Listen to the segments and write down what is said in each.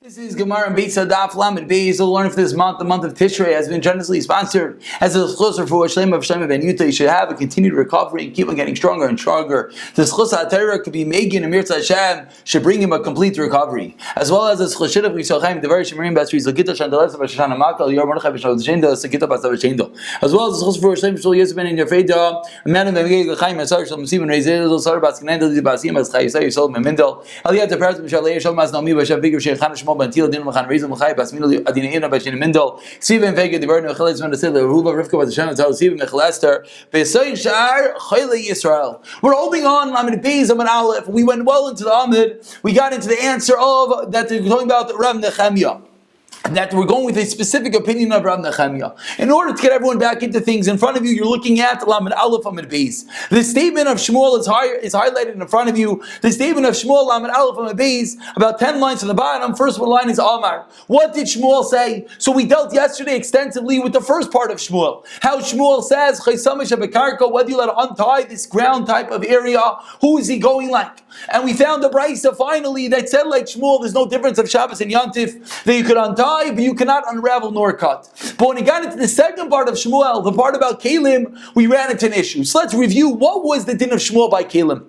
This is Gemara and Beitzah Daf Lamed Beis. We'll learn for this month. The month of Tishrei has been generously sponsored as a chusar for Shlema of Shlema ben Yuta. You should have a continued recovery and keep on getting stronger and stronger. This chusar Torah could be Megan and Mirza Hashem should bring him a complete recovery, as well as this chushidah of Yisrael the very Shemarim Basri Zagita Shandalesa Bashana Makal Yor Mordechai B'Shalom Shendo Zagita Basav Shendo, as well as this chusar for Shlema Shul Yisben in your Feda a man of the Megay Chaim Asar Shalom Sivan Reizel Sar Baskinendel Basim as Chayisay Yisol Memendel Aliyat the Paras Mishalei Shalom As Naomi Bashav Vigor Sheikhana Shmo Bantil Din Machan Reason Machai Basminu Adinaina Bashin Mendel Sivan Vega the Burden of Chalis Van the Sila Ruva Rivka Bashan Tal Sivan Mechalester Besay Shar Chayle Yisrael. We're holding on Lamed Beis Amid Aleph. We went well into the Amid. We got into the answer of that they're talking about Rav Nechemiah, that we're going with a specific opinion of Rav Nechemiah. In order to get everyone back into things, in front of you, you're looking at Lamed Aleph Amid Beis. The statement of Shmuel is highlighted in front of you. The statement of Shmuel Lamed Aleph Amid Beis, about 10 lines from the bottom. First one line is Amar. What did Shmuel say? So we dealt yesterday extensively with the first part of Shmuel. How Shmuel says, whether you let untie this ground type of area, who is he going like? And we found the Beitzah finally that said like Shmuel, there's no difference of Shabbos and Yantif, that you could untie, but you cannot unravel nor cut. But when we got into the second part of Shmuel, the part about Kalim, we ran into an issue. So let's review what was the din of Shmuel by Kalim.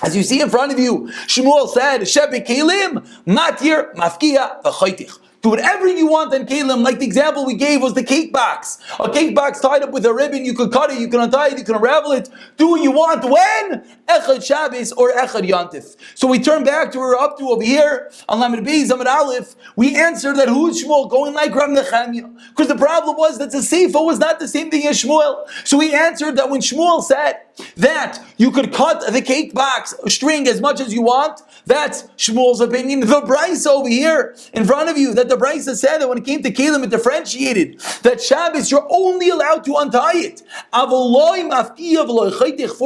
As you see in front of you, Shmuel said, Shebe Kalim, Matir, Mafkia, V'choitich. Do whatever you want on Kalim. Like the example we gave was the cake box. A cake box tied up with a ribbon, you could cut it, you can untie it, you can unravel it. Do what you want. When? Echad Shabbos or Echad Yantif. So we turn back to where we're up to over here on Lamed Beis Amid Aleph. We answered that who's Shmuel going like Rav Nechemiah? Because the problem was that the Seifa was not the same thing as Shmuel. So we answered that when Shmuel said that you could cut the cake box string as much as you want, that's Shmuel's opinion. The Beitzah over here in front of you, that the Beitzah said that when it came to Kalim, it differentiated that Shabbos you're only allowed to untie it. 4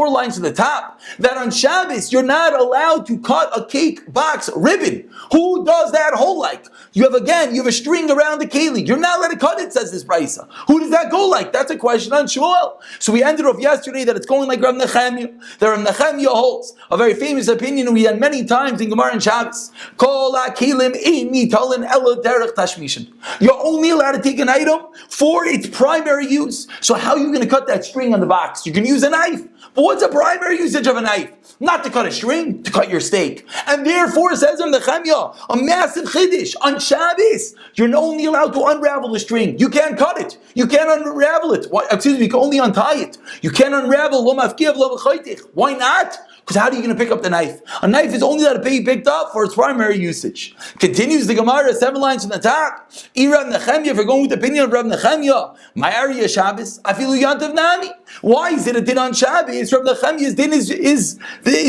lines to the top. That on Shabbos you're not allowed to cut a cake box ribbon. Who does that whole like? You have a string around the keli. You're not allowed to cut it, says this Beitzah. Who does that go like? That's a question on Shmuel. So we ended off yesterday that it's going like Rav Nechemiah. That Rav Nechemiah holds a very famous opinion we had many times in Gemara and Shabbos. Kol ha-kelim ein nitalin elo derech tashmishin. You're only allowed to take an item for its primary use. So how are you going to cut that string on the box? You can use a knife. But what's the primary usage of a knife? Not to cut a string, to cut your steak. And therefore, says Rav Nechemiah, a massive chiddush on Shabbos, you're only allowed to unravel the string. You can't cut it. You can't unravel it. You can only untie it. You can't unravel. Why not? Because how are you going to pick up the knife? A knife is only allowed to be picked up for its primary usage. Continues the Gemara, 7 lines from the top. Rav Nechemiah, if we're going with the opinion of Rav Nechemiah, my area Shabbos, afilu yantav nami. Why is it a din on Shabbos? Rav Nechemiah's din is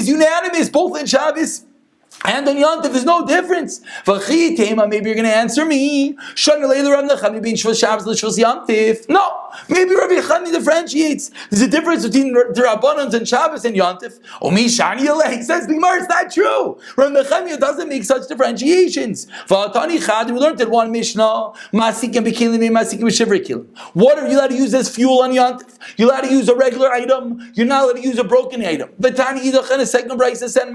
unanimous, both in Shabbos and on Yantif, there's no difference. Maybe you're going to answer me. No. Maybe Rabbi Nechemiah differentiates. There's a difference between the Rabbanans and Shabbos and Yantif. He says the Gemara, it's not true. Rabbi Nechemiah doesn't make such differentiations. We learned in one Mishnah, what are you allowed to use as fuel on Yantif? You're allowed to use a regular item. You're not allowed to use a broken item. The second Beitzah said,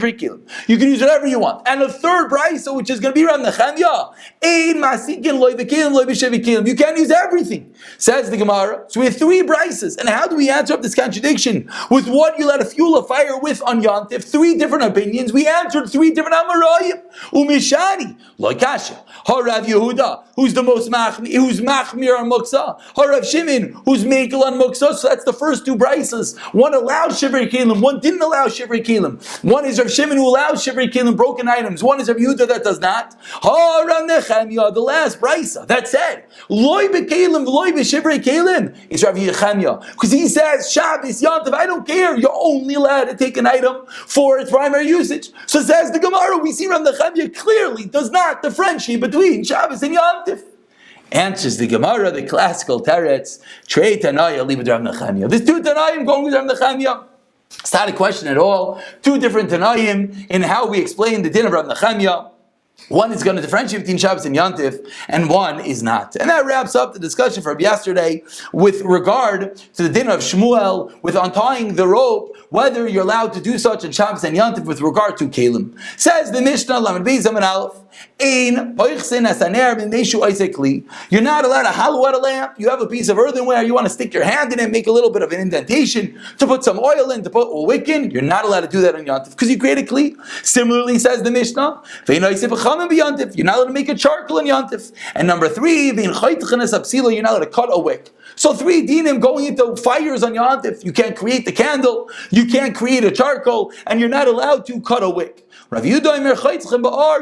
you can use whatever you want. And the third Beitzah, which is going to be Rav Nechemiah, you can't use everything, says the Gemara. So we have 3 Beitzahs. And how do we answer up this contradiction? With what you let a fuel a fire with on Yantif, 3 different opinions. We answered 3 different Amarayim. Umishani, Loikasha. Harav Yehuda, who's the most who's Machmir on Muksa. Harav Shimon, who's Mekel on Muksa. So that's the first 2 Beitzahs. One allows Shivrei Kelim, one didn't allow Shivrei Kelim. One is Rav Shimon who allows Shivrei Kelim, broken items. One is Rav Yehuda that does not. Harav Nechemiah, the last Beitzah, that said, Loi bekelim, Loi beshivrei kelim, is Rav Nechemiah. Because he says, Shabbos, Yantiv, I don't care, you're only allowed to take an item for its primary usage. So says the Gemara, we see Rav Nechemiah clearly does not differentiate between Shabbos and Yantiv. Answers the Gemara, the classical teretz, Trei Tanaya, leave it Rav Nechemiah. There's 2 Tanayim going with Rav Nechemiah. It's not a question at all. 2 different Tanayim in how we explain the din of Rav Nechemiah. One is going to differentiate between Shabbos and Yantif, and one is not. And that wraps up the discussion from yesterday with regard to the din of Shmuel, with untying the rope, whether you're allowed to do such in Shabbos and Yantif with regard to Kalim. Says the Mishnah, Lamed Beis Amid Aleph, You're not allowed to hollow out a lamp. You have a piece of earthenware, you want to stick your hand in it, make a little bit of an indentation to put some oil in, to put a wick in. You're not allowed to do that on Yontif because you create a kli. Similarly, says the Mishnah, you're not allowed to make a charcoal in Yontif. And number 3, you're not allowed to cut a wick. So 3 dinim going into fires on Yontif. You can't create the candle, you can't create a charcoal, and you're not allowed to cut a wick. Rav Yehuda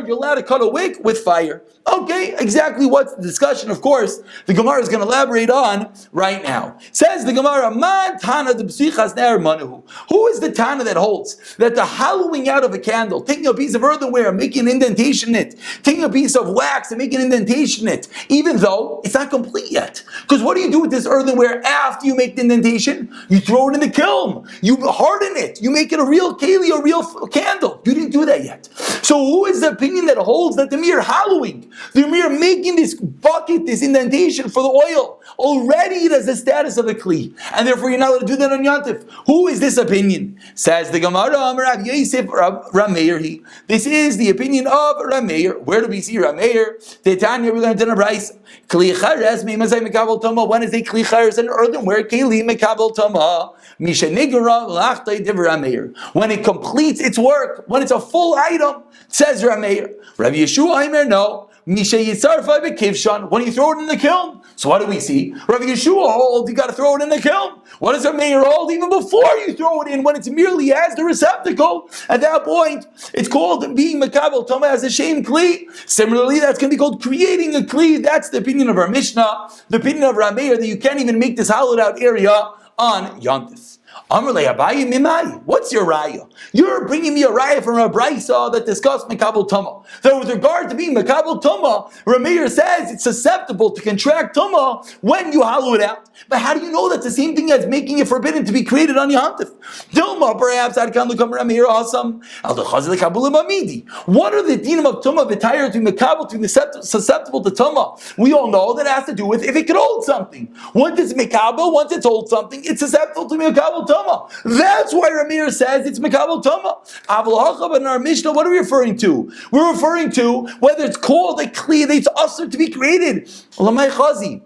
you're allowed to cut a wick with fire. Okay, exactly what's the discussion, of course, the Gemara is going to elaborate on right now. Says the Gemara, Man Tana de B'sichas Ner Manuhu. Who is the Tana that holds that the hollowing out of a candle, taking a piece of earthenware and making an indentation in it, taking a piece of wax and making an indentation in it, even though it's not complete yet? Because what do you do with this earthenware after you make the indentation? You throw it in the kiln, you harden it, you make it a real keli, a real candle. You didn't do that yet. So who is the opinion that holds that the mere hollowing, the mere making this bucket, this indentation for the oil, already it has the status of a kli, and therefore you're not allowed to do that on Yontif? Who is this opinion? Says the Gemara, Rav Yosef Rameir. This is the opinion of Rameir. Where do we see Rameir? The Tanya we learned in a Bryce. Kli chares meimazay mekabel tama. When is a kli chares an earthenware keli mekabel tama? Mishenigara lachtay div Rameir. When it completes its work, when it's a full item, says Rameir. Rav Yeshua Aimer, no. When you throw it in the kiln. So what do we see? Rav Yeshua holds you got to throw it in the kiln. What does Rameir hold? Even before you throw it in, when it's merely as the receptacle, at that point, it's called being makabel tama as a shame kli. Similarly, that's going to be called creating a kli. That's the opinion of our Mishnah, the opinion of Rameir, that you can't even make this hollowed out area on Yontif. What's your raya? You're bringing me a raya from a Beitzah that discussed Mekabel Tama. That with regard to being Mekabel Tama, Rameir says it's susceptible to contract Tama when you hollow it out. But how do you know that's the same thing as making it forbidden to be created on Yontif? Dilma, perhaps, Rameir awesome. What are the dinim of Tama v'tayr to be Mekabel, to be susceptible to Tama? We all know that it has to do with if it could hold something. Once it's Mekabel, once it's hold something, it's susceptible to be Mekabel Tama. That's why Rameir says it's Mekabel Tama. But in our Mishnah, what are we referring to? We're referring to whether it's called a kli that it's usher to be created. Lamay chazi.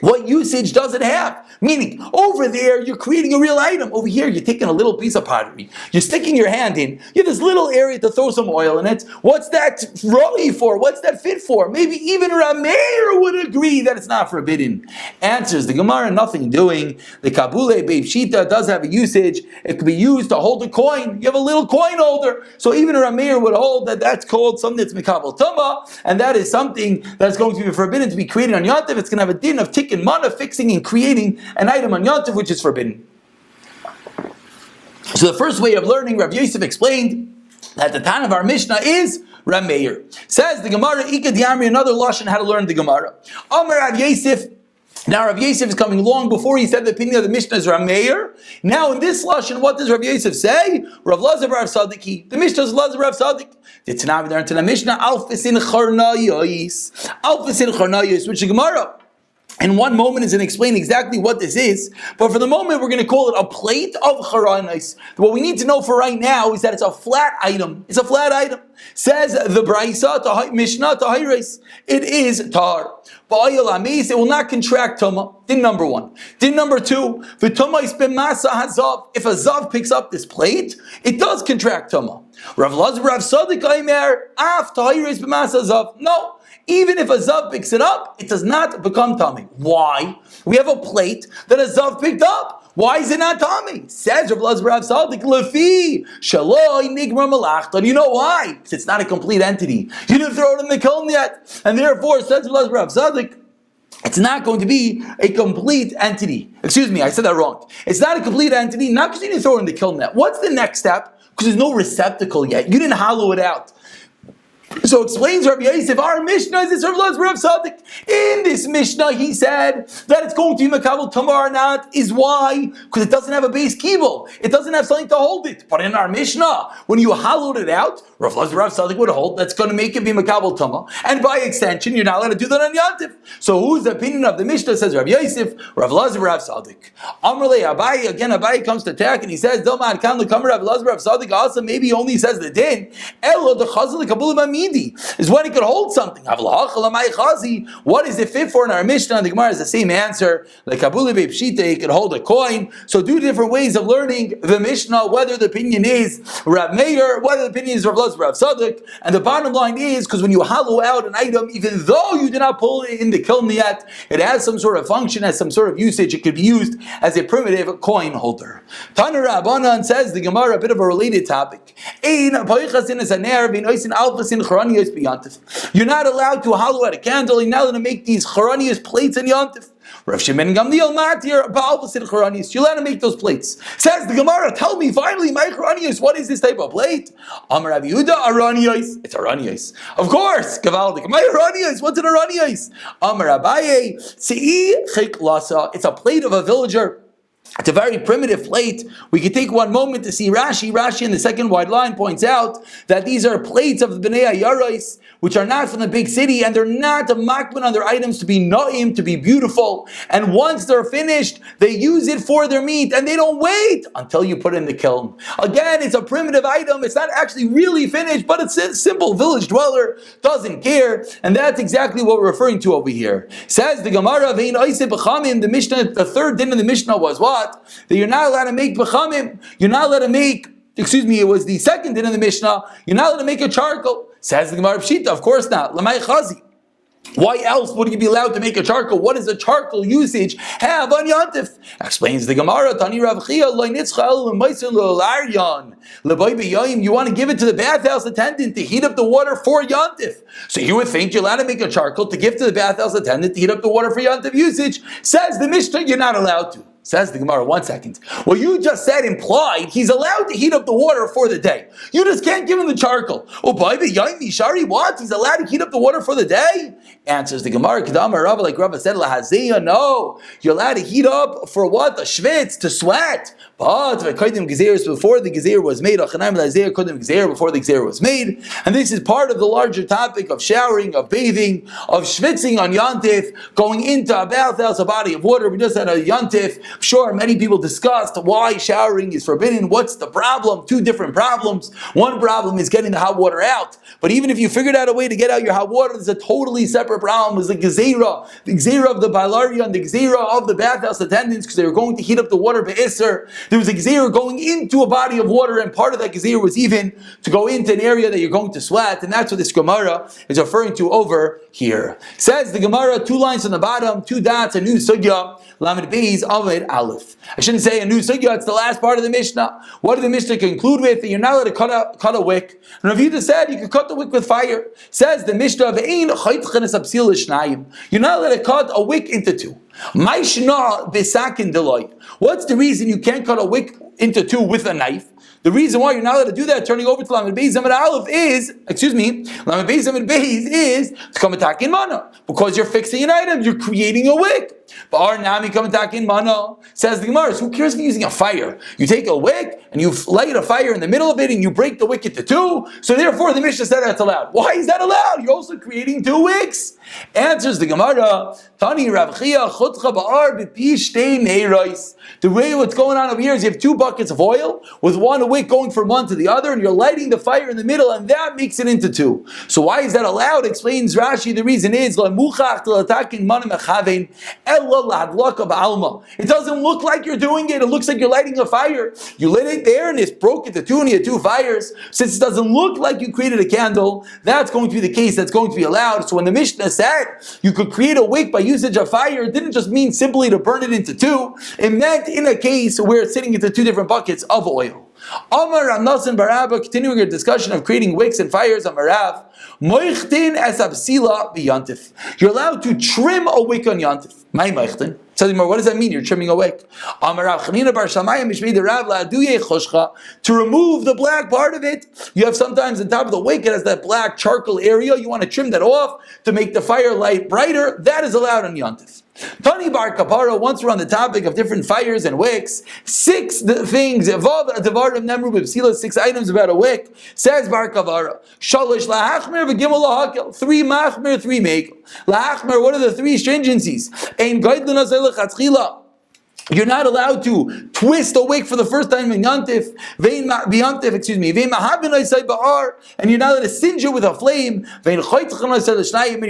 What usage does it have? Meaning, over there, you're creating a real item. Over here, you're taking a little piece of pottery. You're sticking your hand in. You have this little area to throw some oil in it. What's that roi for? What's that fit for? Maybe even Rameir would agree that it's not forbidden. Answers the Gemara, nothing doing. The Kabule Beipshita does have a usage. It could be used to hold a coin. You have a little coin holder. So even Rameir would hold that that's called something that's Mekabel Tama, and that is something that's going to be forbidden to be created on Yontif. It's going to have a din of tikkun mana, fixing and creating an item on Yontif which is forbidden. So the first way of learning, Rav Yosef explained that the Tan of our Mishnah is Rameir. Says the Gemara, Ika Diamri, another lashon how to learn the Gemara. Amar Rav Yosef. Now Rav Yosef is coming long before he said the opinion of the Mishnah is Rameir. Now in this lashon, what does Rav Yosef say? Rav Lazar Rav Sadiki. The Mishnah is Lazar Rav Sadik. The Tanah we learned to the Mishnah Alfis in Charnayos. Alfis in Charnayos, which the Gemara in one moment is going to explain exactly what this is, but for the moment we're going to call it a plate of charanais. What we need to know for right now is that it's a flat item. It's a flat item. Says the Beitzah to Mishnah to Hayres. It is tar. It will not contract tuma. Din number 1. Din number 2. If a zav picks up this plate, it does contract tuma. Rav Lazar Rav Sadik Aimer af to Hayres b'masa zav. No. Even if a zav picks it up, it does not become tummy. Why? We have a plate that a zav picked up. Why is it not tummy? Says Rav Lazar Rav Sadik, Lefi Shaloi Nigra Malachta. You know why? Because it's not a complete entity. You didn't throw it in the kiln yet, and therefore, says Rav Lazar Rav Sadik, it's not going to be a complete entity. Excuse me, I said that wrong. It's not a complete entity, not because you didn't throw it in the kiln yet. What's the next step? Because there's no receptacle yet. You didn't hollow it out. So explains Rabbi Yosef, our Mishnah is this Rav Lazar Rav Sadik. In this Mishnah, he said that it's going to be Mekabel Tama or not. Is why? Because it doesn't have a base kibble. It doesn't have something to hold it. But in our Mishnah, when you hollowed it out, Rav Lazar Rav Sadik would hold that's going to make it be Mekabel Tama. And by extension, you're not allowed to do that on Yantif. So who's the opinion of the Mishnah? Says Rabbi Yosef, Rav Lazar Rav Sadik. Amrle Abai, again Abai comes to attack and he says, Dilma kan l'kamer Rav Lazar Rav Sadik also maybe he only says the din. Elo the chazal kabul midi, is when it could hold something. What is it fit for? In our Mishnah, the Gemara is the same answer. Like Kabuli Beipshita, it could hold a coin. So two different ways of learning the Mishnah, whether the opinion is Rav Meir, whether the opinion is Rav Luz, Rav Tzadok. And the bottom line is, because when you hollow out an item, even though you did not pull it in the kiln yet, it has some sort of function, has some sort of usage. It could be used as a primitive coin holder. Tana Rabbanan says, the Gemara, a bit of a related topic. You're not allowed to hollow out a candle. You're not allowed to make these charanius plates in Yontif. Rav Shimon Gamliel Matir, you're allowed to make those plates. Says the Gemara, tell me finally, my charanius, what is this type of plate? Amar Rav Yehuda, aranios. It's aranios. Of course, Gavaldik. My aranios, what's an aranios? Amar Abaye, Sei Chik Lasa. It's a plate of a villager. It's a very primitive plate. We can take one moment to see Rashi. Rashi in the second wide line points out that these are plates of the Bnei Ayaros, which are not from the big city, and they're not a makban on their items to be na'im, to be beautiful. And once they're finished, they use it for their meat, and they don't wait until you put it in the kiln. Again, it's a primitive item. It's not actually really finished, but it's a simple village dweller, doesn't care. And that's exactly what we're referring to over here. Says the Gemara, the Mishnah, the third din of the Mishnah was what? That you're not allowed to make b'chamim. You're not allowed to make, it was the second din in the Mishnah. You're not allowed to make a charcoal. Says the Gemara Pshita, of course not. Lamai chazi. Why else would you be allowed to make a charcoal? What does a charcoal usage have on Yontif? Explains the Gemara, Tani Rav Chia, Lo nitzcha el l'maiser l'laryan. L'boy b'yoyim, you want to give it to the bathhouse attendant to heat up the water for Yontif. So you would think you're allowed to make a charcoal to give to the bathhouse attendant to heat up the water for Yontif usage. Says the Mishnah, you're not allowed to. Says the Gemara, 1 second. What you just said implied he's allowed to heat up the water for the day. You just can't give him the charcoal. Oh, baby, Yaimi Shari, what? He's allowed to heat up the water for the day? Answers the Gemara, Kedama Rava, like Rava said, Lahaziyah, no. You're allowed to heat up for what? The schwitz, to sweat. But before the Gezer was made, before the Gezer was made. And this is part of the larger topic of showering, of bathing, of schwitzing on Yontif, going into a bathhouse, a body of water. We just had a Yontif. Sure, many people discussed why showering is forbidden. What's the problem? Two different problems. One problem is getting the hot water out. But even if you figured out a way to get out your hot water, there's a totally separate problem. There's the Gezerah of the Bailarian, the Gezerah of the bathhouse attendants, because they were going to heat up the water be'isr. There was a Gezerah going into a body of water, and part of that Gezerah was even to go into an area that you're going to sweat, and that's what this Gemara is referring to over here. Says the Gemara, 2 lines on the bottom, 2 dots, a new sugya, Lamed Beis, Aved Aleph. I shouldn't say a new sugya, it's the last part of the Mishnah. What did the Mishnah conclude with? That you're not allowed to cut a wick. And Rav Yehuda said you could cut the wick with fire. Says the Mishnah, you're not allowed to cut a wick into 2. What's the reason you can't cut a wick into 2 with a knife? The reason why you're not allowed to do that, turning over to Lamed Beis Amid Aleph Lamed Beis Amid Beis is to come attack in mana. Because you're fixing an item, you're creating a wick. Bar Nami come attack in mana. Says the Gemara, who cares if you're using a fire? You take a wick and you light a fire in the middle of it and you break the wick into 2. So therefore the Mishnah said that's allowed. Why is that allowed? You're also creating 2 wicks. Answers the Gemara, Tani Rav Chia chutcha ba'ar b'pishtei neiros. The way what's going on over here is you have 2 buckets of oil with one wick going from one to the other, and you're lighting the fire in the middle, and that makes it into 2. So why is that allowed? Explains Rashi. The reason is it doesn't look like you're doing it. It looks like you're lighting a fire. You lit it there, and it's broke into 2, and you had 2 fires. Since it doesn't look like you created a candle, that's going to be the case. That's going to be allowed. So when the Mishnah said you could create a wick by usage of fire, it didn't just mean simply to burn it into 2. It meant in a case where it's sitting into 2 different buckets of oil. Amar Nasan Barabba, continuing our discussion of creating wicks and fires on Marav. Moichtin es absila b'yantif. You're allowed to trim a wick on yantif. My moichtin. What does that mean? You're trimming a wick. Amar Chanina bar Shamayim mishmei derav la'aduye choshcha. To remove the black part of it, you have sometimes on top of the wick it has that black charcoal area. You want to trim that off to make the fire light brighter. That is allowed on yantif. Tani bar kapara, once we're on the topic of different fires and wicks, 6 things, 6 items about a wick, says bar kapara, shalish lahachmer v'gimel lahakel, 3 machmer, 3 mekel. Lahachmer, what are the 3 stringencies? Ein gaidlin hazeh lechatchila. You're not allowed to twist a wick for the first time in Yantif, and you're not allowed to singe it with a flame, and you're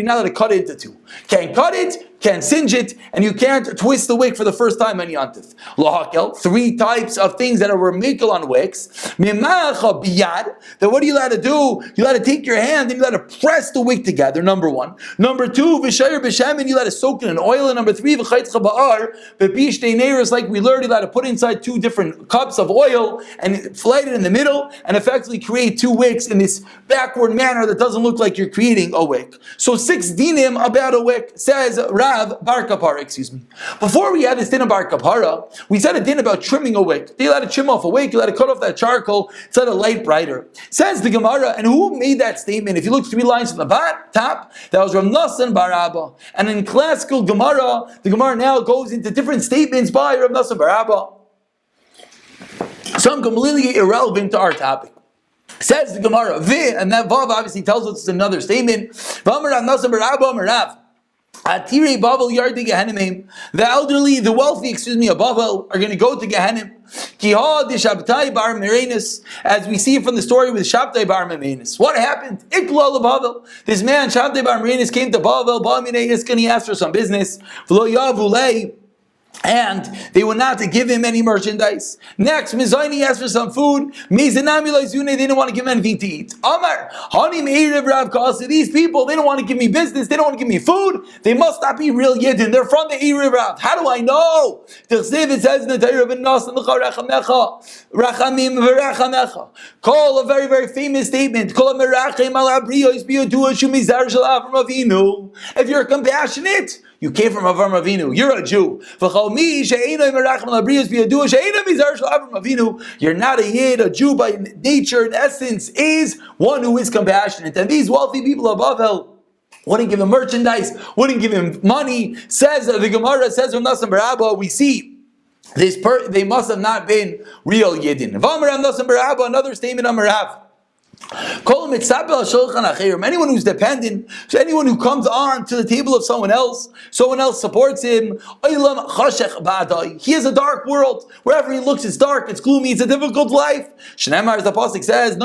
not allowed to cut it into two. Can't cut it, can't singe it, and you can't twist the wick for the first time in Yantif. Lahakel, 3 types of things that are mikal on wicks. Then what are you allowed to do? You're allowed to take your hand and you're allowed to press the wick together, number 1. Number 2, v'shayir b'shemen, you're allowed to soak it in oil. And number 3, v'chaytcha ba'ar, like we learned, you're allowed to put inside 2 different cups of oil and light it in the middle and effectively create 2 wicks in this backward manner that doesn't look like you're creating a wick. So 6 dinim about a wick, says Rav Bar Kapara, Before we had this din of Bar Kapara, we said a din about trimming a wick. You're allowed to trim off a wick, you're allowed to cut off that charcoal, it's allowed to light brighter. Says the Gemara, and who made that statement? If you look 3 lines from the top, that was Rav Nassan Bar Abba. And in classical Gemara, the Gemara now goes into different statements by Rav Nassan Bar Abba. Some completely irrelevant to our topic. Says the Gemara, and that Vav obviously tells us it's another statement. The elderly, the wealthy, of Bavel are going to go to Gehenim. As we see from the story with Shabtai Bar Memenis. What happened? This man, Shabtai Bar Memenis, came to Bavel, and he asked for some business. And they would not to give him any merchandise. Next, Mizaini asked for some food. They didn't want to give him anything to eat. Amar, these people, they don't want to give me business, they don't want to give me food. They must not be real Yidden. They're from the Erev Rav. How do I know? It says in the Torah, call a very, very famous statement. If you're compassionate, you came from Avram Avinu. You're a Jew. You're not a Yid. A Jew by nature, in essence, is one who is compassionate. And these wealthy people of Bavel wouldn't give him merchandise, wouldn't give him money. Says the Gemara, says from Nassim Barabba, we see they must have not been real Yidin. Another statement on Merav. Anyone who's dependent, so anyone who comes on to the table of someone else supports him. He has a dark world. Wherever he looks, it's dark, it's gloomy, it's a difficult life. Shneimar, as the pasuk says,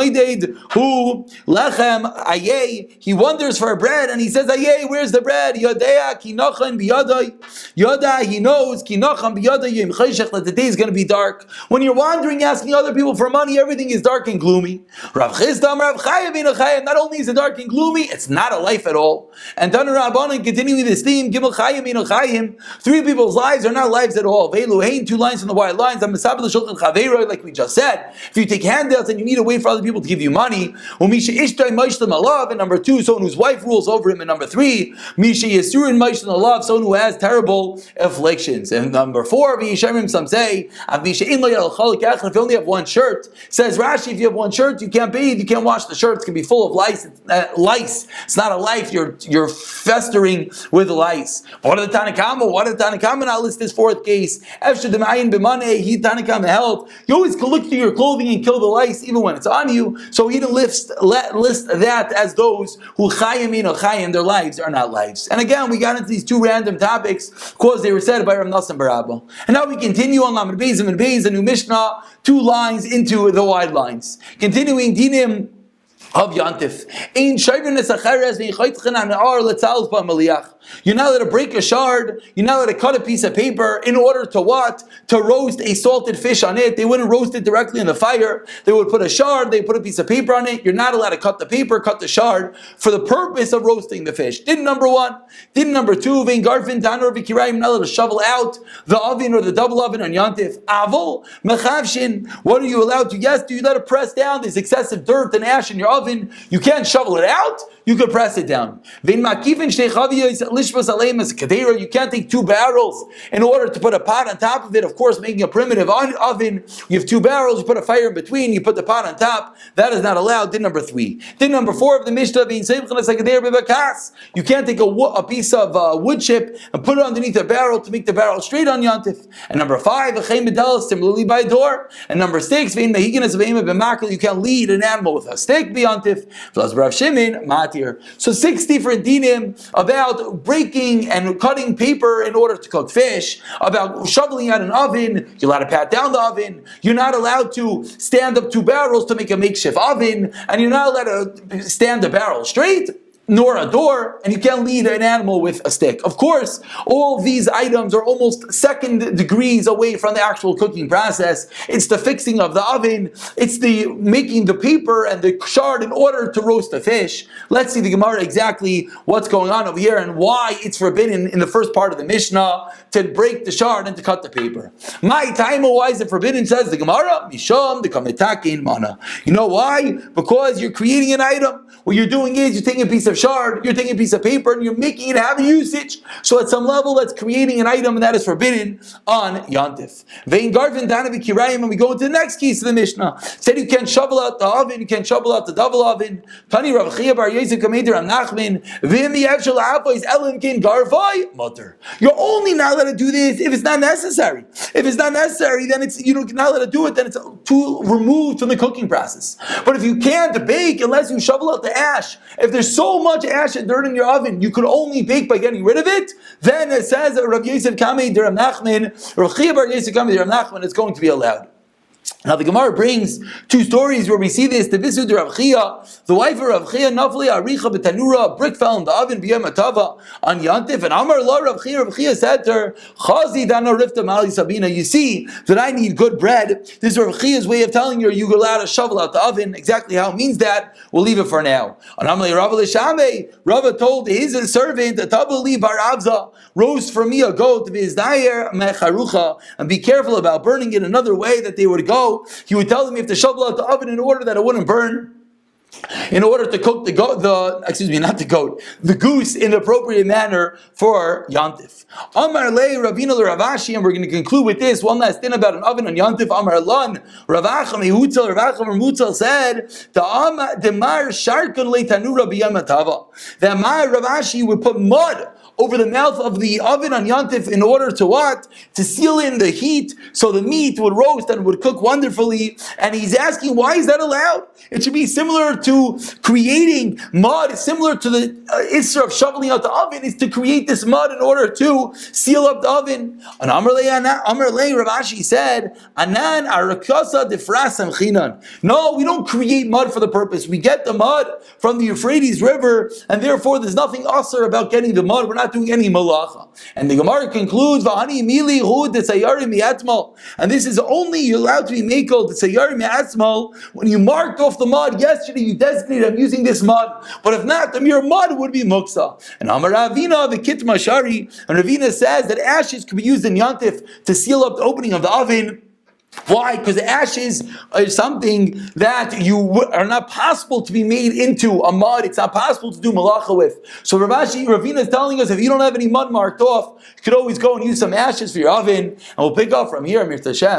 who lechem ayeh, he wonders for bread, and he says, ayeh, where's the bread? Yodea kinochan biyadai. Yoda, he knows kinochan biyadai yim chayshech, that the day is going to be dark. When you're wandering, asking other people for money, everything is dark and gloomy. Rav Chisda, not only is it dark and gloomy, it's not a life at all. And Tanu Rabbanan, continuing this theme, Gimel Chayim Inu Chayim, 3 people's lives are not lives at all. Veilu Hein, 2 lines from the wide lines. Like we just said, if you take handouts and you need to wait for other people to give you money, and number 2, someone whose wife rules over him, and number 3, someone who has terrible afflictions. And number 4, some say, if you only have 1 shirt, says Rashi, if you have 1 shirt, you can't bathe, you can't wash the shirts, can be full of lice. It's not a life. You're festering with lice. What are the Tanakama? Now list this 4th case. Tanakama held. You always can look through your clothing and kill the lice even when it's on you. So he didn't list that as those who chayim, their lives are not lives. And again, we got into these 2 random topics because they were said by Rav Nassim Barabba. And now we continue on Lamed Beis and Beis, a new Mishnah, 2 lines into the wide lines. Continuing dinim of Yantif. You're not allowed to break a shard, you're not allowed to cut a piece of paper in order to what? To roast a salted fish on it. They wouldn't roast it directly in the fire. They would put a shard, they put a piece of paper on it. You're not allowed to cut the paper, cut the shard for the purpose of roasting the fish. Din number 1. Din number 2, Vein Garfin, Tanur, Vikirayim, not allowed to shovel out the oven or the double oven on Yantif. Avol, Mechavshin, what are you allowed to? Yes, do you let it press down this excessive dirt and ash in your oven? You can't shovel it out, you could press it down. You can't take 2 barrels in order to put a pot on top of it. Of course, making a primitive oven, you have 2 barrels, you put a fire in between, you put the pot on top. That is not allowed. Din number 3. Din number 4 of the Mishnah, you can't take a piece of wood chip and put it underneath a barrel to make the barrel straight on Yantif. And number 5, similarly by a door. And number 6, you can't lead an animal with a stick. B'Yantif. here. So 6 different dinim about breaking and cutting paper in order to cook fish, about shoveling out an oven, you're allowed to pat down the oven, you're not allowed to stand up 2 barrels to make a makeshift oven, and you're not allowed to stand the barrel straight, nor a door, and you can't lead an animal with a stick. Of course, all these items are almost second degrees away from the actual cooking process. It's the fixing of the oven, it's the making the paper and the shard in order to roast the fish. Let's see the Gemara exactly what's going on over here and why it's forbidden in the first part of the Mishnah to break the shard and to cut the paper. My time, why is it forbidden? Says the Gemara, Misham the kametakin mana. You know why? Because you're creating an item. What you're doing is you're taking a piece of shard, you're taking a piece of paper, and you're making it have a usage. So at some level, that's creating an item, and that is forbidden on Yantif. Vein Garvin Danavi Kirayim, and we go into the next case of the Mishnah. It said you can't shovel out the oven, you can't shovel out the double oven. Tani Rav Chia Bar Yosef Kameder Ram Nachman, V'imi Evshel Ha'avois Elim Kin Garvai Mutter. You're only not allowed to do this if it's not necessary. If it's not necessary, then you're not allowed to do it, then it's too removed from the cooking process. But if you can't bake unless you shovel out the ash, if there's so much ash and dirt in your oven, you could only bake by getting rid of it, then it says Rav Yosef Kamei Ram Nachman, Rav Chia Bar Yosef Kamei Ram Nachman, it's going to be allowed. Now the Gemara brings 2 stories where we see this. The Bisu de Rav Chia, the wife of Rav Chia, Nafli Aricha B'Tanura, a brick fell in the oven, B'yam Atava, on Yantif, and Amar La Rav Chia said to her, Chazi Dana Rifta Mali Sabina, you see that I need good bread. This is Rav Chia's way of telling her, you're allowed to shovel out the oven. Exactly how it means that, we'll leave it for now. And Amar Rav L'Shamei, Rava told his servant, Tabali Bar Avza, roast for me a goat, V'izdayer Mecharucha, and be careful about burning it another way that they would go. He would tell them you have to shovel out the oven in order that it wouldn't burn, in order to cook the goose in the appropriate manner for Yantif. Amar le Ravina Ravashi, and we're going to conclude with this one last thing about an oven on Yantif. Amar lan Ravacham Ehutzel Ravacham Mutzel said the Mar Sharkun le Tanura Biyamatava. That Mar Ravashi would put mud over the mouth of the oven on Yantif in order to what? To seal in the heat so the meat would roast and would cook wonderfully. And he's asking, why is that allowed? It should be similar to creating mud, similar to the Isra of shoveling out the oven, is to create this mud in order to seal up the oven. And Amar Lei Rav Ashi said, Anan arakasa defrasam chinan. No, we don't create mud for the purpose. We get the mud from the Euphrates River, and therefore there's nothing usher about getting the mud. We're not doing any malacha. And the Gemara concludes, V'hani mili hu d'tzayari mi'atmal. And this is only allowed to be makel d'tzayari mi'atmal when you marked off the mud. Yesterday you designated, I'm using this mud. But if not, the mere mud would be muksa. And Amar Ravina v'kit mashari. And Ravina says that ashes could be used in Yantif to seal up the opening of the oven. Why? Because ashes are something that are not possible to be made into a mud. It's not possible to do malacha with. So Ravina is telling us if you don't have any mud marked off, you could always go and use some ashes for your oven. And we'll pick up from here, Amir Tashem.